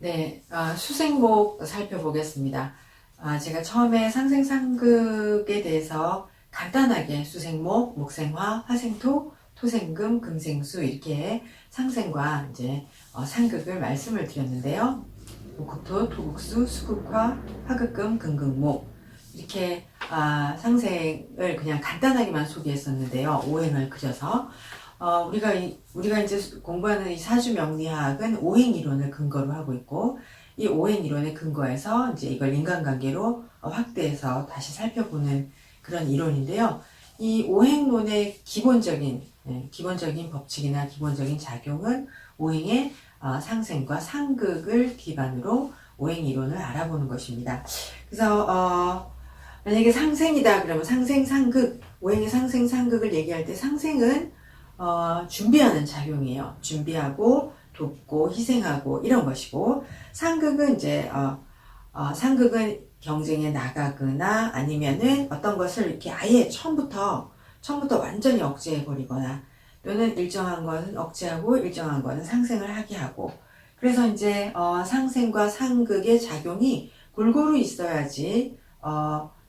네, 수생목 살펴보겠습니다. 제가 처음에 상생상극에 대해서 간단하게 수생목, 목생화, 화생토, 토생금, 금생수 이렇게 상생과 이제 상극을 말씀을 드렸는데요. 목흑토, 토국수, 수극화, 화극금, 금극목 이렇게 상생을 그냥 간단하게만 소개했었는데요. 오행을 그려서 우리가 이제 공부하는 이 사주명리학은 오행 이론을 근거로 하고 있고, 이 오행 이론의 근거에서 이제 이걸 인간관계로 확대해서 다시 살펴보는 그런 이론인데요. 이 오행론의 기본적인 법칙이나 기본적인 작용은 오행의 상생과 상극을 기반으로 오행 이론을 알아보는 것입니다. 그래서 만약에 상생이다 그러면 상생, 상극, 오행의 상생, 상극을 얘기할 때 상생은 준비하는 작용이에요. 준비하고 돕고 희생하고 이런 것이고, 상극은 이제 상극은 경쟁에 나가거나 아니면은 어떤 것을 이렇게 아예 처음부터 완전히 억제해 버리거나, 또는 일정한 것은 억제하고 일정한 것은 상생을 하게 하고, 그래서 이제 상생과 상극의 작용이 골고루 있어야지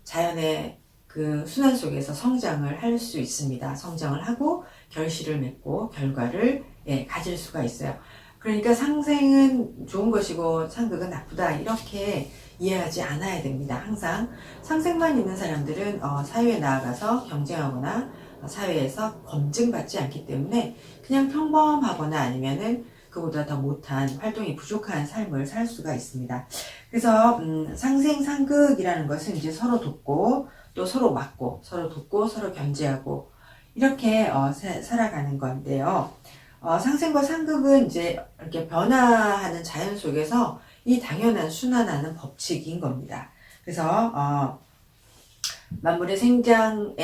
자연의 그 순환 속에서 성장을 할 수 있습니다. 성장을 하고 결실을 맺고 결과를 가질 수가 있어요. 그러니까 상생은 좋은 것이고 상극은 나쁘다 이렇게 이해하지 않아야 됩니다. 항상 상생만 있는 사람들은 사회에 나아가서 경쟁하거나 사회에서 검증받지 않기 때문에 그냥 평범하거나 아니면은 그보다 더 못한 활동이 부족한 삶을 살 수가 있습니다. 그래서 상생 상극이라는 것은 이제 서로 돕고 또 서로 막고 서로 돕고 서로 견제하고 이렇게 살아가는 건데요. 상생과 상극은 이제 이렇게 변화하는 자연 속에서 이 당연한 순환하는 법칙인 겁니다. 그래서 만물의 생장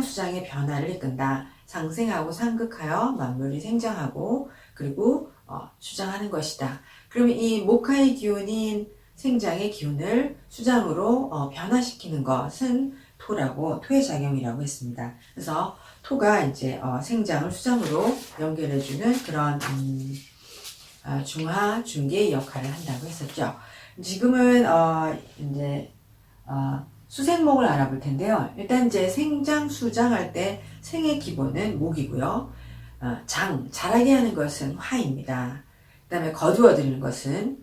수장의 변화를 이끈다. 상생하고 상극하여 만물이 생장하고 그리고 수장하는 것이다. 그러면 이 목화의 기운인 생장의 기운을 수장으로 변화시키는 것은 토의 작용이라고 했습니다. 그래서 토가 이제 생장을 수장으로 연결해주는 그런 중하, 중계의 역할을 한다고 했었죠. 지금은 이제 수생목을 알아볼 텐데요. 일단 이제 생장, 수장할 때 생의 기본은 목이고요. 자라게 하는 것은 화입니다. 그 다음에 거두어들이는 것은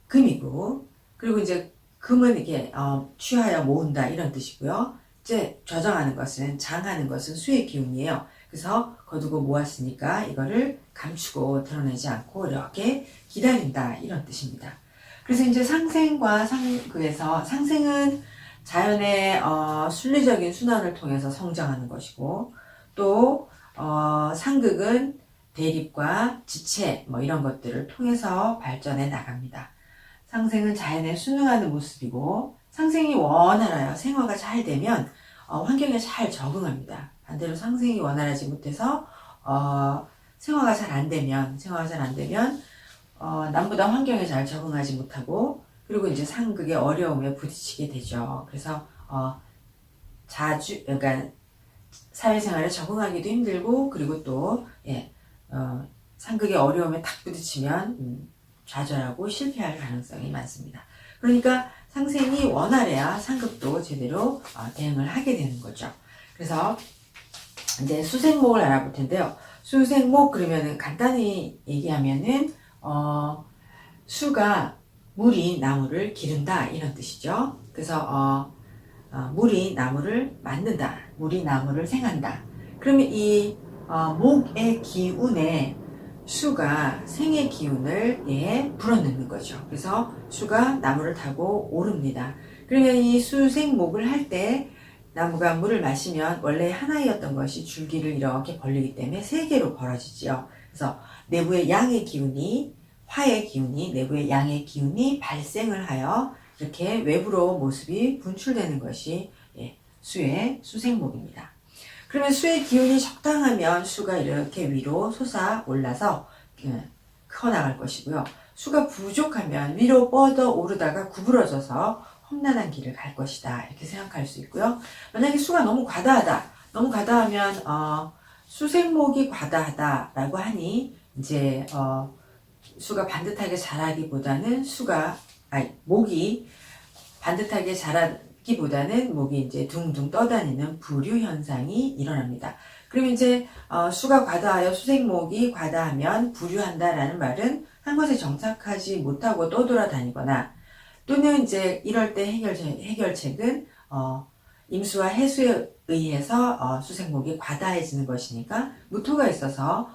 금이고, 그리고 이제 금은 이렇게 취하여 모은다 이런 뜻이고요. 이제 저장하는 것은 장하는 것은 수의 기운이에요. 그래서 거두고 모았으니까 이거를 감추고 드러내지 않고 이렇게 기다린다 이런 뜻입니다. 그래서 이제 상생과 상극에서 상생은 자연의 순리적인 순환을 통해서 성장하는 것이고, 또 상극은 대립과 지체 뭐 이런 것들을 통해서 발전해 나갑니다. 상생은 자연에 순응하는 모습이고, 상생이 원활하여 생화가 잘 되면 환경에 잘 적응합니다. 반대로 상생이 원활하지 못해서 생화가 잘 안 되면 남보다 환경에 잘 적응하지 못하고, 그리고 이제 상극의 어려움에 부딪히게 되죠. 그래서 그러니까 사회생활에 적응하기도 힘들고, 그리고 또 상극의 어려움에 탁 부딪히면 좌절하고 실패할 가능성이 많습니다. 그러니까 상생이 원활해야 상극도 제대로 대응을 하게 되는 거죠. 그래서 이제 수생목을 알아볼 텐데요. 수생목 그러면은 간단히 얘기하면은 수가 물이 나무를 기른다 이런 뜻이죠. 그래서 물이 나무를 만든다, 물이 나무를 생한다. 그러면 이 목의 기운에 수가 생의 기운을 불어넣는 거죠. 그래서 수가 나무를 타고 오릅니다. 그러면 이 수생목을 할 때 나무가 물을 마시면 원래 하나였던 것이 줄기를 이렇게 벌리기 때문에 세 개로 벌어지죠. 그래서 내부의 양의 기운이, 화의 기운이, 내부의 양의 기운이 발생을 하여 이렇게 외부로 모습이 분출되는 것이 수의 수생목입니다. 그러면 수의 기운이 적당하면 수가 이렇게 위로 솟아올라서 커나갈 것이고요. 수가 부족하면 위로 뻗어 오르다가 구부러져서 험난한 길을 갈 것이다 이렇게 생각할 수 있고요. 만약에 수가 너무 과다하면 수생목이 과다하다라고 하니 이제 수가 반듯하게 자라기보다는 목이 반듯하게 자라기보다는 목이 이제 둥둥 떠다니는 부류 현상이 일어납니다. 그럼 이제 수가 과다하여 수생목이 과다하면 부류한다라는 말은 한 곳에 정착하지 못하고 떠돌아다니거나, 또는 이제 이럴 때 해결책은 임수와 해수에 의해서 수생목이 과다해지는 것이니까 무토가 있어서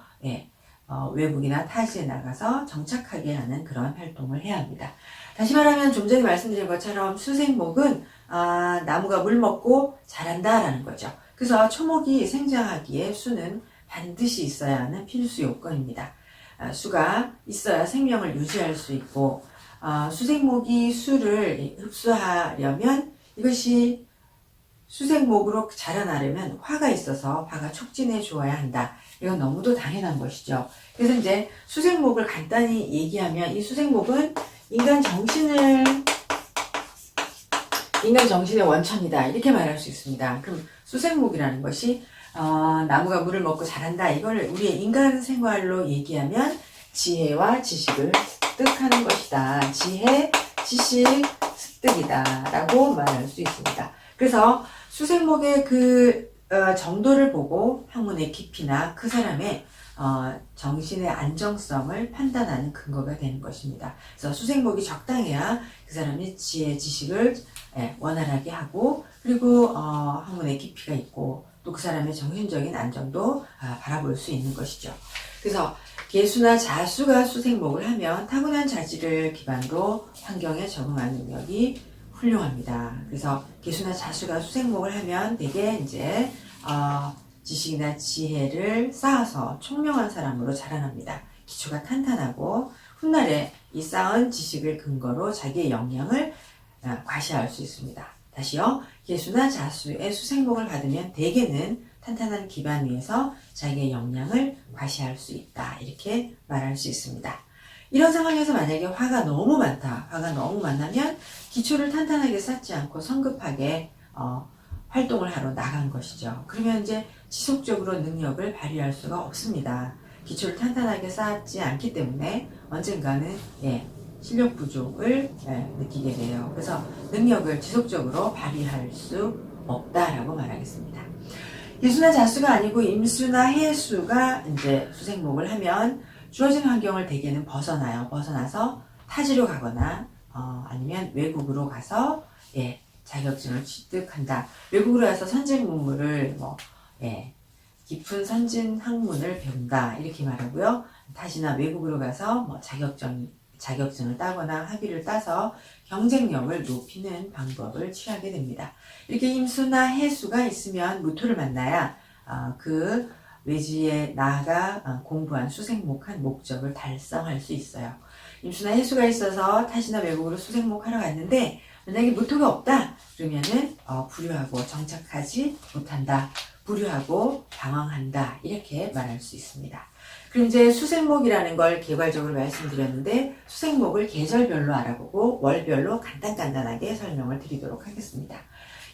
외국이나 타지에 나가서 정착하게 하는 그런 활동을 해야 합니다. 다시 말하면 좀 전에 말씀드린 것처럼 수생목은 나무가 물 먹고 자란다라는 거죠. 그래서 초목이 생장하기에 수는 반드시 있어야 하는 필수 요건입니다. 수가 있어야 생명을 유지할 수 있고, 수생목이 수를 흡수하려면, 이것이 수생목으로 자라나려면 화가 있어서 화가 촉진해 주어야 한다. 이건 너무도 당연한 것이죠. 그래서 이제 수생목을 간단히 얘기하면, 이 수생목은 인간 정신의 원천이다, 이렇게 말할 수 있습니다. 그럼 수생목이라는 것이 나무가 물을 먹고 자란다, 이걸 우리의 인간 생활로 얘기하면 지혜와 지식을 습득하는 것이다. 지혜, 지식, 습득이다 라고 말할 수 있습니다. 그래서 수생목의 그 정도를 보고 학문의 깊이나 그 사람의 정신의 안정성을 판단하는 근거가 되는 것입니다. 그래서 수생목이 적당해야 그 사람이 지혜, 지식을 원활하게 하고, 그리고 학문의 깊이가 있고, 또 그 사람의 정신적인 안정도 바라볼 수 있는 것이죠. 그래서 개수나 자수가 수생목을 하면 타고난 자질을 기반으로 환경에 적응하는 능력이 훌륭합니다. 그래서 개수나 자수가 수생목을 하면 대개 이제 지식이나 지혜를 쌓아서 총명한 사람으로 자라납니다. 기초가 탄탄하고 훗날에 이 쌓은 지식을 근거로 자기의 역량을 과시할 수 있습니다. 다시요. 개수나 자수의 수생목을 받으면 대개는 탄탄한 기반 위에서 자기의 역량을 과시할 수 있다, 이렇게 말할 수 있습니다. 이런 상황에서 만약에 화가 너무 많다면 기초를 탄탄하게 쌓지 않고 성급하게 활동을 하러 나간 것이죠. 그러면 이제 지속적으로 능력을 발휘할 수가 없습니다. 기초를 탄탄하게 쌓지 않기 때문에 언젠가는 실력 부족을 느끼게 돼요. 그래서 능력을 지속적으로 발휘할 수 없다라고 말하겠습니다. 개수나 자수가 아니고 임수나 해수가 이제 수생목을 하면 주어진 환경을 대개는 벗어나서 타지로 가거나 아니면 외국으로 가서 자격증을 취득한다. 외국으로 가서 선진 문물을 깊은 선진 학문을 배운다, 이렇게 말하고요. 타지나 외국으로 가서 자격증을 따거나 학위를 따서 경쟁력을 높이는 방법을 취하게 됩니다. 이렇게 임수나 해수가 있으면 무토를 만나야 그 외지에 나아가 공부한 수생목한 목적을 달성할 수 있어요. 임수나 해수가 있어서 타지나 외국으로 수생목하러 갔는데 만약에 무토가 없다 그러면은 불효하고 정착하지 못한다, 불효하고 방황한다, 이렇게 말할 수 있습니다. 그럼 이제 수생목이라는 걸 개괄적으로 말씀드렸는데, 수생목을 계절별로 알아보고 월별로 간단하게 설명을 드리도록 하겠습니다.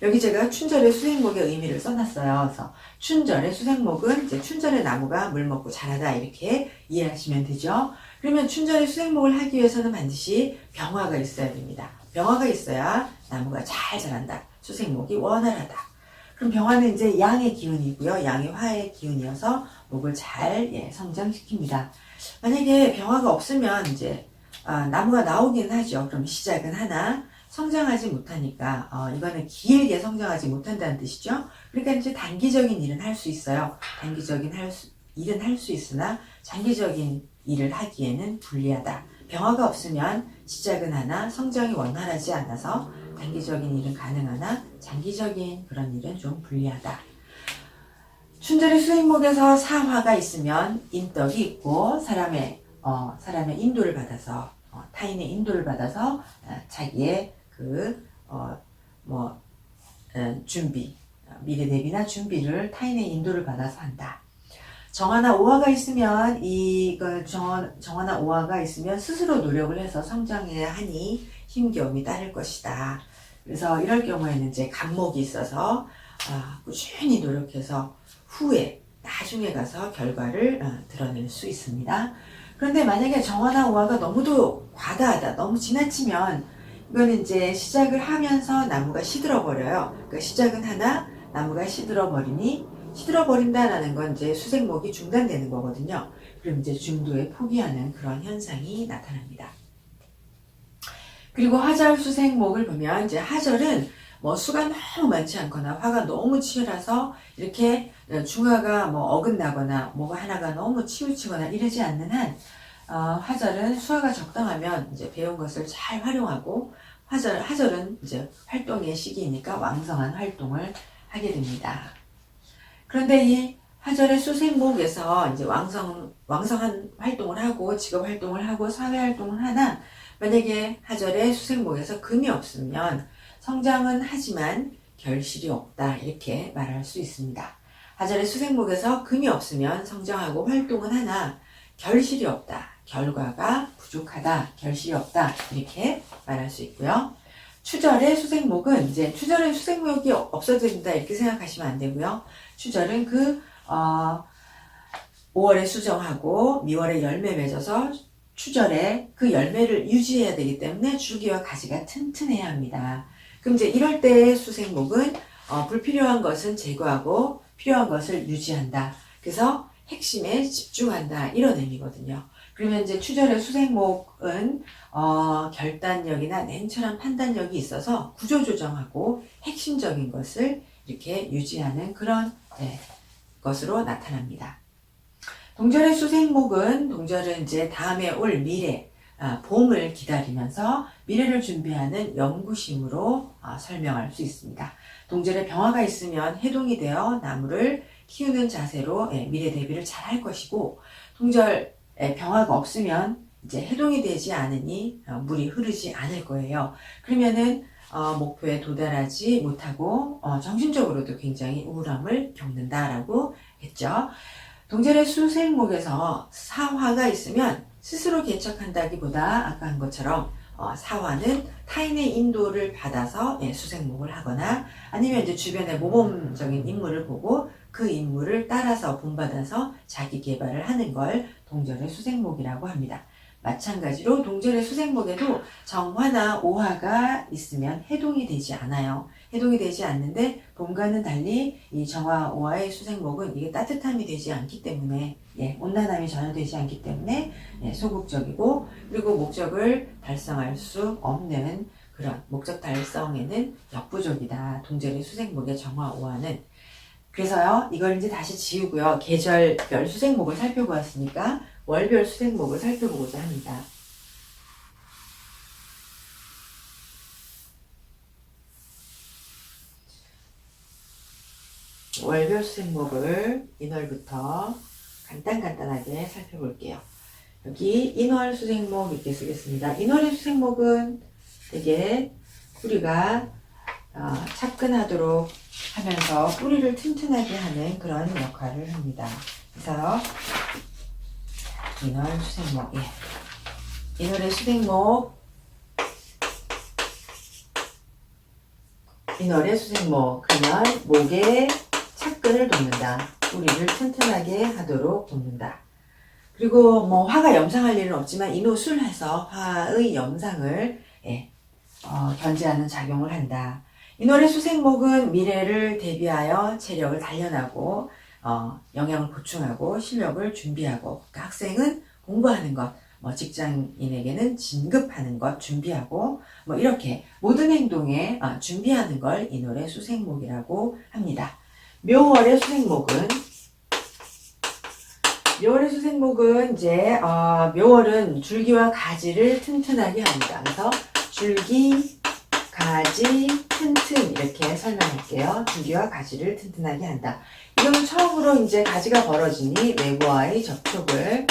여기 제가 춘절의 수생목의 의미를 써놨어요. 그래서 춘절의 수생목은 이제 춘절의 나무가 물 먹고 자라다, 이렇게 이해하시면 되죠. 그러면 춘절의 수생목을 하기 위해서는 반드시 병화가 있어야 됩니다. 병화가 있어야 나무가 잘 자란다, 수생목이 원활하다. 그럼 병화는 이제 양의 기운이고요. 양이 화의 기운이어서 목을 잘 성장시킵니다. 만약에 병화가 없으면 이제 나무가 나오긴 하죠. 그럼 시작은 하나 성장하지 못하니까 이거는 길게 성장하지 못한다는 뜻이죠. 그러니까 이제 단기적인 일은 할 수 있어요. 단기적인 일은 할 수 있으나 장기적인 일을 하기에는 불리하다. 병화가 없으면 시작은 하나 성장이 원활하지 않아서 단기적인 일은 가능하나 장기적인 그런 일은 좀 불리하다. 춘절의 수생목에서 사화가 있으면 인덕이 있고 사람의 인도를 받아서 타인의 인도를 받아서 자기의 준비, 미래 대비나 준비를 타인의 인도를 받아서 한다. 정화나 오화가 있으면 정화나 오화가 있으면 스스로 노력을 해서 성장해야 하니 힘겨움이 따를 것이다. 그래서 이럴 경우에는 이제 간목이 있어서 꾸준히 노력해서 후에 나중에 가서 결과를 드러낼 수 있습니다. 그런데 만약에 정화나 오화가 너무도 과다하다, 너무 지나치면 이거는 이제 시작을 하면서 나무가 시들어 버려요. 그러니까 시작은 하나, 나무가 시들어 버리니, 시들어 버린다라는 건 이제 수생목이 중단되는 거거든요. 그럼 이제 중도에 포기하는 그런 현상이 나타납니다. 그리고 화절 수생목을 보면 이제 화절은 뭐 수가 너무 많지 않거나 화가 너무 치열해서 이렇게 중화가 뭐 어긋나거나 뭐가 하나가 너무 치우치거나 이러지 않는 한 화절은 수화가 적당하면 이제 배운 것을 잘 활용하고 화절은 이제 활동의 시기이니까 왕성한 활동을 하게 됩니다. 그런데 이 화절의 수생목에서 이제 왕성한 활동을 하고 직업 활동을 하고 사회 활동을 하나 만약에 화절의 수생목에서 금이 없으면 성장은 하지만 결실이 없다 이렇게 말할 수 있습니다. 화절의 수생목에서 금이 없으면 성장하고 활동은 하나 결실이 없다, 결과가 부족하다, 결실이 없다 이렇게 말할 수 있고요. 추절의 수생목은 이제 추절의 수생목이 없어진다 이렇게 생각하시면 안 되고요. 추절은 5월에 수정하고 미월에 열매 맺어서 추절에 그 열매를 유지해야 되기 때문에 줄기와 가지가 튼튼해야 합니다. 그럼 이제 이럴 때의 수생목은 불필요한 것은 제거하고 필요한 것을 유지한다. 그래서 핵심에 집중한다 이런 의미거든요. 그러면 이제 추절의 수생목은 결단력이나 냉철한 판단력이 있어서 구조조정하고 핵심적인 것을 이렇게 유지하는 그런 것으로 나타납니다. 동절의 수생목은 이제 다음에 올 미래, 봄을 기다리면서 미래를 준비하는 연구심으로 설명할 수 있습니다. 동절에 병화가 있으면 해동이 되어 나무를 키우는 자세로 미래 대비를 잘 할 것이고, 동절에 병화가 없으면 이제 해동이 되지 않으니 물이 흐르지 않을 거예요. 그러면은 목표에 도달하지 못하고 정신적으로도 굉장히 우울함을 겪는다라고 했죠. 동절의 수생목에서 사화가 있으면 스스로 개척한다기보다 아까 한 것처럼 사화는 타인의 인도를 받아서 수생목을 하거나 아니면 이제 주변의 모범적인 인물을 보고 그 인물을 따라서 본받아서 자기 개발을 하는 걸 동절의 수생목이라고 합니다. 마찬가지로 동절의 수생목에도 정화나 오화가 있으면 해동이 되지 않아요. 해동이 되지 않는데 봄과는 달리 이 정화, 오화의 수생목은 이게 따뜻함이 되지 않기 때문에 온난함이 전혀 되지 않기 때문에 소극적이고 그리고 목적을 달성할 수 없는 그런 목적 달성에는 역부족이다. 동절의 수생목의 정화, 오화는. 그래서요 이걸 이제 다시 지우고요. 계절별 수생목을 살펴보았으니까 월별 수생목을 살펴보고자 합니다. 월별 수생목을 인월부터 간단하게 살펴볼게요. 여기 인월 수생목 이렇게 쓰겠습니다. 인월의 수생목은 되게 뿌리가 차근하도록 하면서 뿌리를 튼튼하게 하는 그런 역할을 합니다. 그래서 인월 수생목, 인월의 수생목, 인월의 수생목, 그러면 목에 차근을 돕는다. 뿌리를 튼튼하게 하도록 돕는다. 그리고 뭐 화가 염상할 일은 없지만 인호술 해서 화의 염상을 견제하는 작용을 한다. 인월의 수생목은 미래를 대비하여 체력을 단련하고 영양을 보충하고 실력을 준비하고 그러니까 학생은 공부하는 것, 직장인에게는 진급하는 것 준비하고 이렇게 모든 행동에 준비하는 걸 인월의 수생목이라고 합니다. 묘월의 수생목은 이제 묘월은 줄기와 가지를 튼튼하게 합니다. 그래서 줄기, 가지, 튼튼 이렇게 설명할게요. 줄기와 가지를 튼튼하게 한다. 이거는 처음으로 이제 가지가 벌어지니 외부와의 접촉을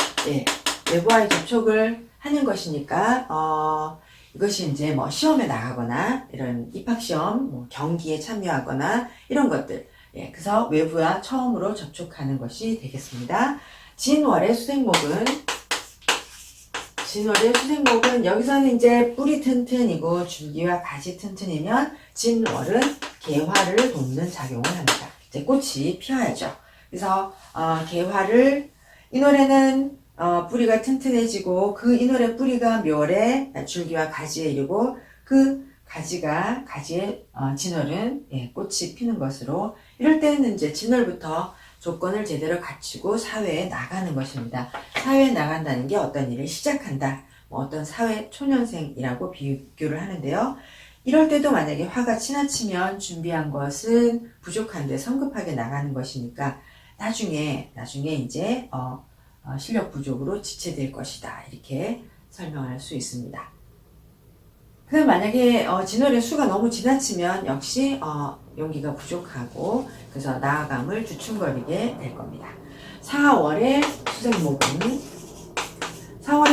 하는 것이니까 이것이 이제 시험에 나가거나 이런 입학시험, 경기에 참여하거나 이런 것들. 그래서 외부와 처음으로 접촉하는 것이 되겠습니다. 진월의 수생목은 여기서는 이제 뿌리 튼튼이고 줄기와 가지 튼튼이면 진월은 개화를 돕는 작용을 합니다. 이제 꽃이 피어야죠. 그래서 개화를 이 노래는 뿌리가 튼튼해지고 그 이 노래 뿌리가 묘월에 줄기와 가지에 이르고 그 가지에 진월은 꽃이 피는 것으로 이럴 때는 이제 진월부터 조건을 제대로 갖추고 사회에 나가는 것입니다. 사회에 나간다는 게 어떤 일을 시작한다. 어떤 사회 초년생이라고 비교를 하는데요. 이럴 때도 만약에 화가 지나치면 준비한 것은 부족한데 성급하게 나가는 것이니까 나중에 이제 실력 부족으로 지체될 것이다. 이렇게 설명할 수 있습니다. 그다음 만약에 진월의 수가 너무 지나치면 역시 용기가 부족하고 그래서 나아감을 주춤거리게 될 겁니다. 4월의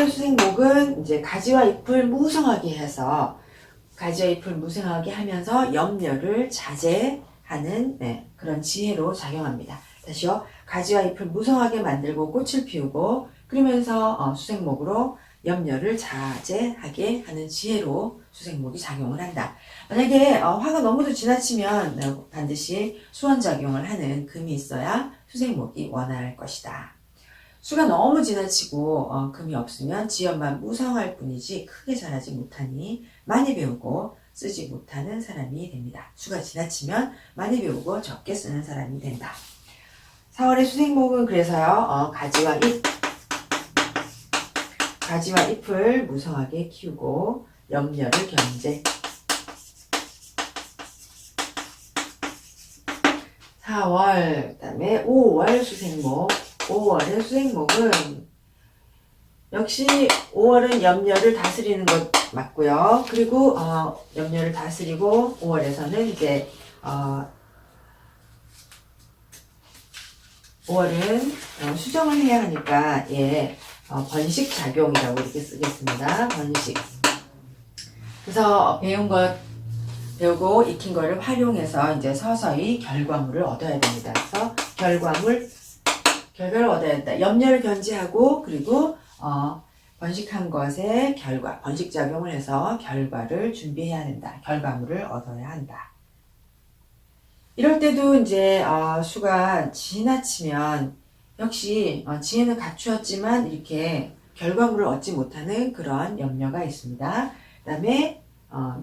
수생목은 이제 가지와 잎을 무성하게 해서 하면서 염려를 자제하는 그런 지혜로 작용합니다. 다시요. 가지와 잎을 무성하게 만들고 꽃을 피우고 그러면서 수생목으로 염려를 자제하게 하는 지혜로 수생목이 작용을 한다. 만약에 화가 너무도 지나치면 반드시 수원작용을 하는 금이 있어야 수생목이 원활할 것이다. 수가 너무 지나치고 금이 없으면 지연만 무성할 뿐이지 크게 자라지 못하니 많이 배우고 쓰지 못하는 사람이 됩니다. 수가 지나치면 많이 배우고 적게 쓰는 사람이 된다. 4월의 수생목은 그래서요 가지와 잎을 무성하게 키우고 염려를 견제. 4월 그다음에 5월 수생목. 5월의 수생목은 역시 5월은 염려를 다스리는 것 맞고요. 그리고 염려를 다스리고 5월에서는 이제 5월은 수정을 해야 하니까 번식 작용이라고 이렇게 쓰겠습니다. 번식. 그래서 배우고 익힌 거를 활용해서 이제 서서히 결과물을 얻어야 됩니다. 그래서 결과를 얻어야 된다. 염려를 견제하고 그리고 번식한 것의 번식 작용을 해서 결과를 준비해야 된다. 결과물을 얻어야 한다. 이럴 때도 이제 수가 지나치면 역시 지혜는 갖추었지만 이렇게 결과물을 얻지 못하는 그런 염려가 있습니다. 그 다음에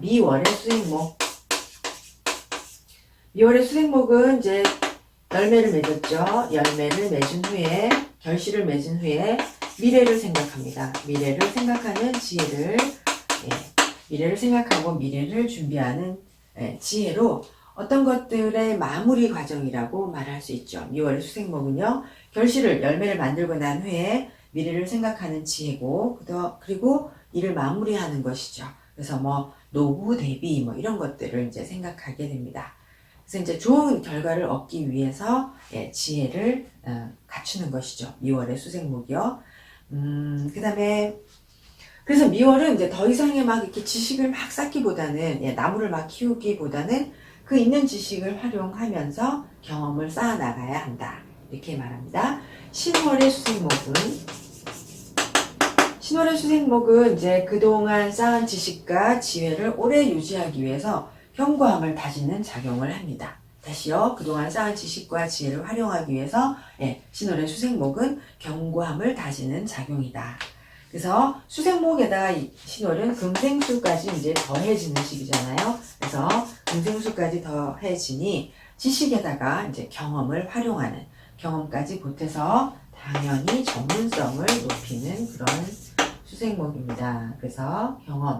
미월의 수생목. 미월의 수생목은 이제 열매를 맺었죠. 열매를 맺은 후에 결실을 맺은 후에 미래를 생각합니다. 미래를 생각하는 지혜를 미래를 생각하고 미래를 준비하는 지혜로 어떤 것들의 마무리 과정이라고 말할 수 있죠. 미월의 수생목은요. 열매를 만들고 난 후에 미래를 생각하는 지혜고 그리고 이를 마무리하는 것이죠. 그래서 노후 대비 이런 것들을 이제 생각하게 됩니다. 그래서 이제 좋은 결과를 얻기 위해서 지혜를 갖추는 것이죠. 미월의 수생목이요. 그다음에 그래서 미월은 이제 더 이상의 이렇게 지식을 쌓기보다는 나무를 키우기보다는 그 있는 지식을 활용하면서 경험을 쌓아 나가야 한다. 이렇게 말합니다. 신월의 수생목은 이제 그동안 쌓은 지식과 지혜를 오래 유지하기 위해서 견고함을 다지는 작용을 합니다. 다시요. 그동안 쌓은 지식과 지혜를 활용하기 위해서 신월의 수생목은 견고함을 다지는 작용이다. 그래서 수생목에다가 이 신월은 금생수까지 이제 더해지는 시기잖아요. 그래서 금생수까지 더해지니 지식에다가 이제 경험을 활용하는 경험까지 보태서 당연히 전문성을 높이는 그런 수생목입니다. 그래서 경험을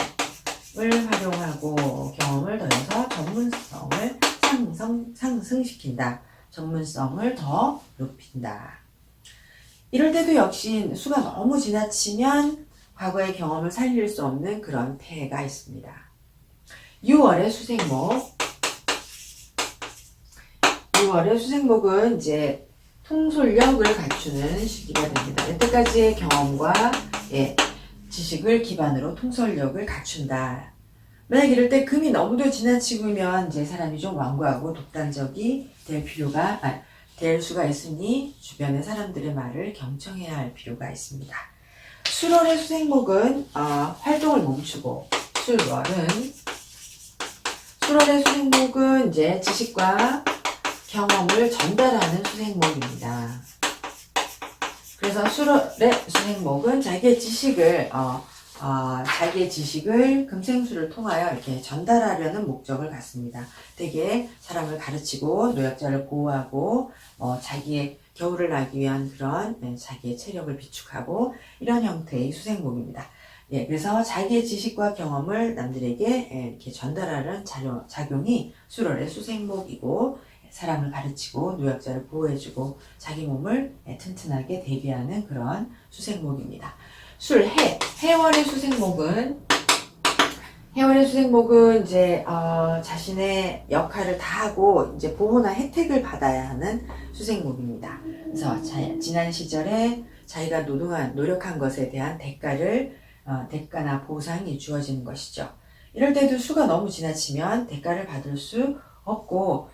활용하고 경험을 더해서 전문성을 상승시킨다. 전문성을 더 높인다. 이럴 때도 역시 수가 너무 지나치면 과거의 경험을 살릴 수 없는 그런 태해가 있습니다. 6월의 수생목은 이제 통솔력을 갖추는 시기가 됩니다. 여태까지의 경험과 지식을 기반으로 통솔력을 갖춘다. 만약 이럴 때 금이 너무도 지나치면 이제 사람이 좀 완고하고 독단적이 될 수가 있으니 주변의 사람들의 말을 경청해야 할 필요가 있습니다. 술월의 수생목은 활동을 멈추고 술월의 수생목은 이제 지식과 경험을 전달하는 수생목입니다. 그래서 술월의 수생목은 자기의 지식을 금생수를 통하여 이렇게 전달하려는 목적을 갖습니다. 되게 사람을 가르치고 노약자를 보호하고 자기의 겨울을 나기 위한 그런 자기의 체력을 비축하고 이런 형태의 수생목입니다. 예, 그래서 자기의 지식과 경험을 남들에게 이렇게 전달하는 작용이 술월의 수생목이고 사람을 가르치고 노약자를 보호해주고 자기 몸을 튼튼하게 대비하는 그런 수생목입니다. 해월의 수생목은 이제 자신의 역할을 다하고 이제 보호나 혜택을 받아야 하는 수생목입니다. 그래서 지난 시절에 자기가 노력한 것에 대한 대가나 보상이 주어지는 것이죠. 이럴 때도 수가 너무 지나치면 대가를 받을 수 없고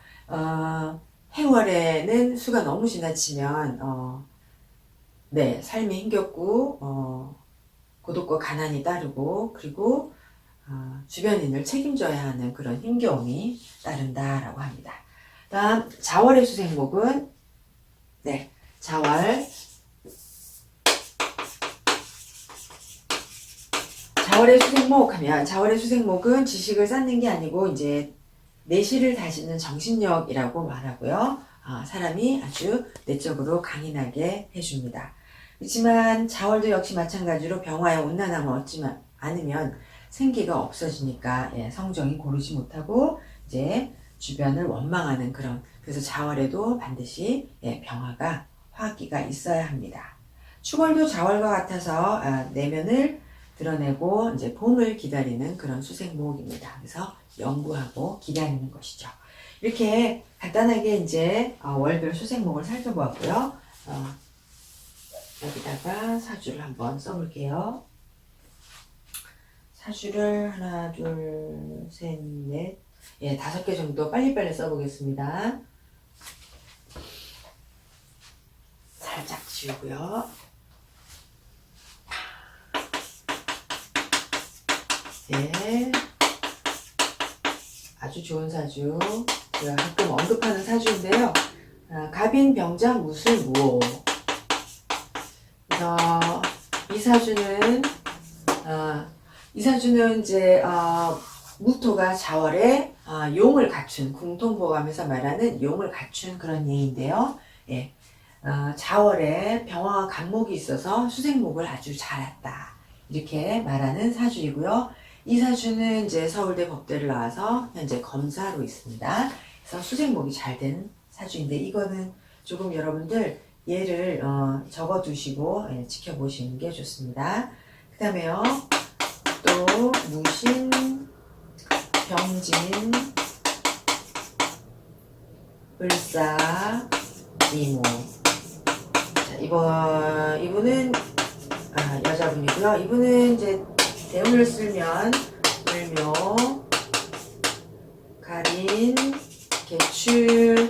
해월에는 수가 너무 지나치면 삶이 힘겹고 고독과 가난이 따르고 그리고 주변인을 책임져야 하는 그런 힘겨움이 따른다라고 합니다. 다음 자월의 수생목은 자월의 수생목은 지식을 쌓는 게 아니고 이제 내실을 다지는 정신력이라고 말하고요. 사람이 아주 내적으로 강인하게 해줍니다. 그렇지만 자월도 역시 마찬가지로 병화의 온난함을 얻지 않으면 생기가 없어지니까 성정이 고르지 못하고 이제 주변을 원망하는 그래서 자월에도 반드시 병화가 화기가 있어야 합니다. 축월도 자월과 같아서 내면을 드러내고 이제 봄을 기다리는 그런 수생목입니다. 그래서 연구하고 기다리는 것이죠. 이렇게 간단하게 이제 월별 수생목을 살펴보았고요. 여기다가 사주를 한번 써볼게요. 사주를 하나, 둘, 셋, 넷, 5개 정도 빨리빨리 써보겠습니다. 살짝 지우고요. 아주 좋은 사주. 제가 가끔 언급하는 사주인데요. 갑인, 병장, 무술, 무호. 그래서 이 사주는 이제 무토가 자월에 용을 갖춘, 궁통보감에서 말하는 용을 갖춘 그런 예인데요. 자월에 병화와 간목이 있어서 수생목을 아주 잘했다. 이렇게 말하는 사주이고요. 이 사주는 이제 서울대 법대를 나와서 현재 검사로 있습니다. 그래서 수생목이 잘 된 사주인데 이거는 조금 여러분들 얘를 적어 두시고 지켜보시는 게 좋습니다. 그 다음에요. 또 무신, 병진, 을사, 이모. 자, 이분은 여자분이고요. 이분은 이제 대운을 쓸면 을묘, 가린, 개출,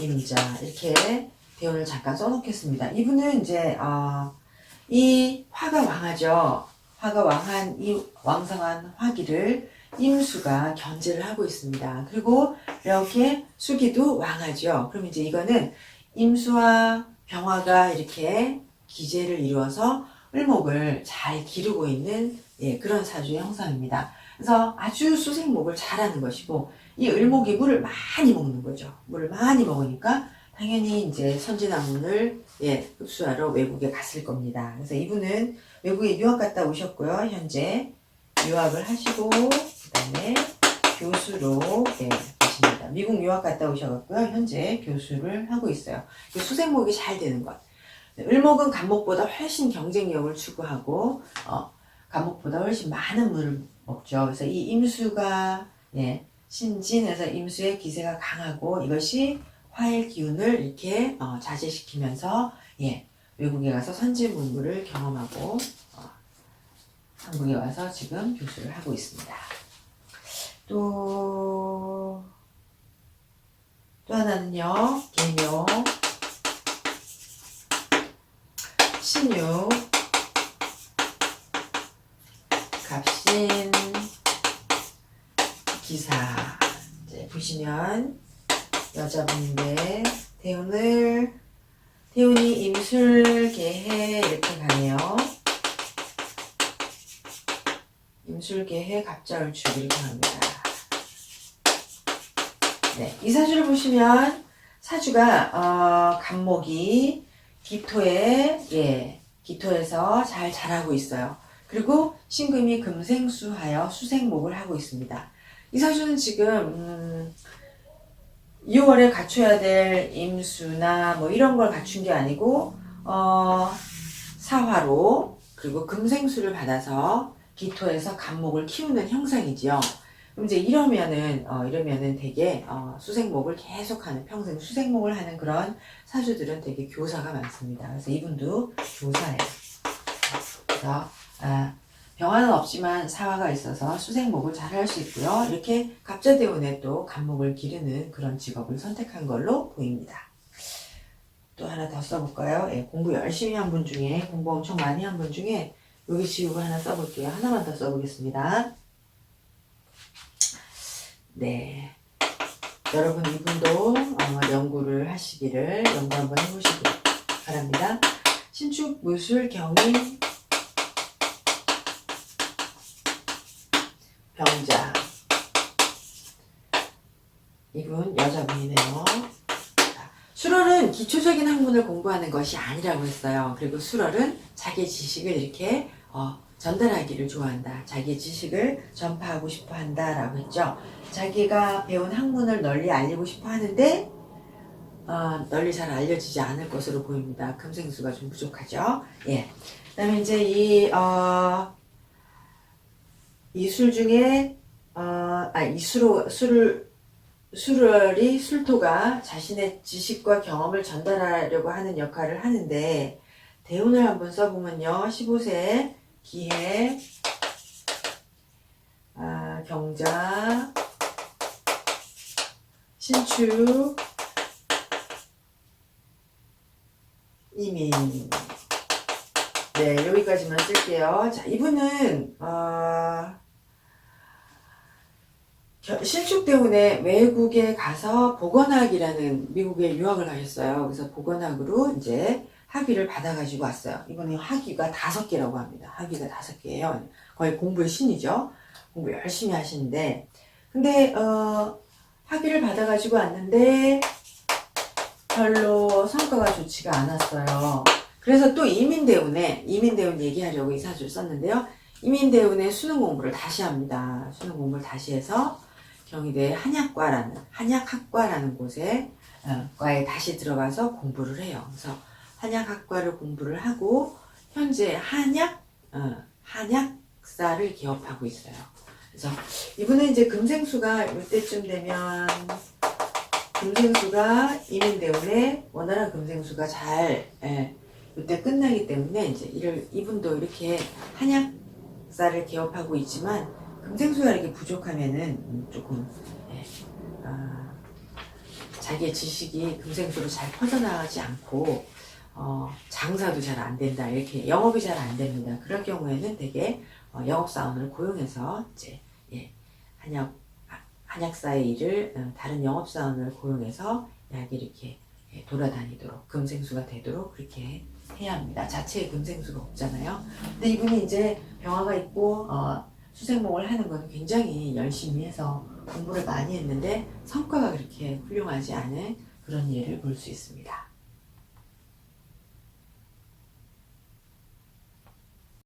임자 이렇게 대운을 잠깐 써놓겠습니다. 이분은 이제 이 화가 왕하죠. 화가 왕한 이 왕성한 화기를 임수가 견제를 하고 있습니다. 그리고 이렇게 수기도 왕하죠. 그럼 이제 이거는 임수와 병화가 이렇게 기재를 이루어서 을목을 잘 기르고 있는 그런 사주의 형상입니다. 그래서 아주 수생목을 잘하는 것이고 이 을목이 물을 많이 먹는 거죠. 물을 많이 먹으니까 당연히 이제 선진화문을 흡수하러 외국에 갔을 겁니다. 그래서 이분은 외국에 유학 갔다 오셨고요. 현재 유학을 하시고 그 다음에 교수로 계십니다. 미국 유학 갔다 오셔갖고요. 현재 교수를 하고 있어요. 수생목이 잘 되는 것. 을목은 간목보다 훨씬 경쟁력을 추구하고 간목보다 훨씬 많은 물을 먹죠. 그래서 이 임수가 신진해서 임수의 기세가 강하고 이것이 화의 기운을 이렇게 자제시키면서 외국에 가서 선진문물을 경험하고 한국에 와서 지금 교수를 하고 있습니다. 또 하나는요. 개묘, 신유, 갑신, 보시면 여자분인데 태운이 임술계해 이렇게 가네요. 임술계해 갑자을축 이렇게 갑니다. 네, 이 사주를 보시면 사주가 간목이 기토에서 잘 자라고 있어요. 그리고 신금이 금생수하여 수생목을 하고 있습니다. 이 사주는 지금 2월에 갖춰야 될 임수나 뭐 이런 걸 갖춘 게 아니고 사화로 그리고 금생수를 받아서 기토에서 간목을 키우는 형상이지요. 그럼 이제 이러면은 되게 수생목을 계속하는 평생 수생목을 하는 그런 사주들은 되게 교사가 많습니다. 그래서 이분도 교사예요. 그래서 병화는 없지만 사화가 있어서 수생목을 잘 할 수 있고요. 이렇게 갑자대운에 또 간목을 기르는 그런 직업을 선택한 걸로 보입니다. 또 하나 더 써볼까요? 예, 공부 열심히 한 분 중에, 공부 엄청 많이 한 분 중에 여기 지우고 하나 써볼게요. 하나만 더 써보겠습니다. 네, 여러분 이분도 연구를 하시기를 연구 한번 해보시길 바랍니다. 신축, 무술, 경인, 병자. 이분 여자분이네요. 수월은 기초적인 학문을 공부하는 것이 아니라고 했어요. 그리고 수월은 자기 지식을 이렇게 전달하기를 좋아한다. 자기 지식을 전파하고 싶어 한다 라고 했죠. 자기가 배운 학문을 널리 알리고 싶어 하는데 널리 잘 알려지지 않을 것으로 보입니다. 금생수가 좀 부족하죠. 예. 그 다음에 이제 이 술 중에 수월이 술토가 자신의 지식과 경험을 전달하려고 하는 역할을 하는데 대운을 한번 써보면요. 15세 기해 경자 신축 이민. 네, 여기까지만 쓸게요. 자, 이분은 신축 때문에 외국에 가서 보건학이라는 미국에 유학을 가셨어요. 그래서 보건학으로 이제 학위를 받아가지고 왔어요. 이번에 학위가 5개라고 합니다. 학위가 5개예요. 거의 공부의 신이죠. 공부 열심히 하시는데, 근데 학위를 받아가지고 왔는데 별로 성과가 좋지가 않았어요. 그래서 또 이민대운 얘기하려고 이 사주를 썼는데요. 이민대운에 수능 공부를 다시 합니다. 수능 공부를 다시 해서 경희대 한약학과라는 곳에 과에 다시 들어가서 공부를 해요. 그래서 한약학과를 공부를 하고 현재 한약사를 개업하고 있어요. 그래서 이분은 이제 금생수가 이때쯤 되면 금생수가 이민대운에 원활한 금생수가 잘 이때 끝나기 때문에 이제 이분도 이렇게 한약사를 개업하고 있지만 금생수가 이렇게 부족하면은 조금 자기의 지식이 금생수로 잘 퍼져나가지 않고 장사도 잘 안 된다, 이렇게 영업이 잘 안 됩니다. 그럴 경우에는 되게 영업사원을 고용해서 이제 한약사의 일을 다른 영업사원을 고용해서 약 이렇게 돌아다니도록 금생수가 되도록 그렇게 해야 합니다. 자체에 금생수가 없잖아요. 근데 이분이 이제 병화가 있고 수생목을 하는 건 굉장히 열심히 해서 공부를 많이 했는데 성과가 그렇게 훌륭하지 않은 그런 예를 볼 수 있습니다.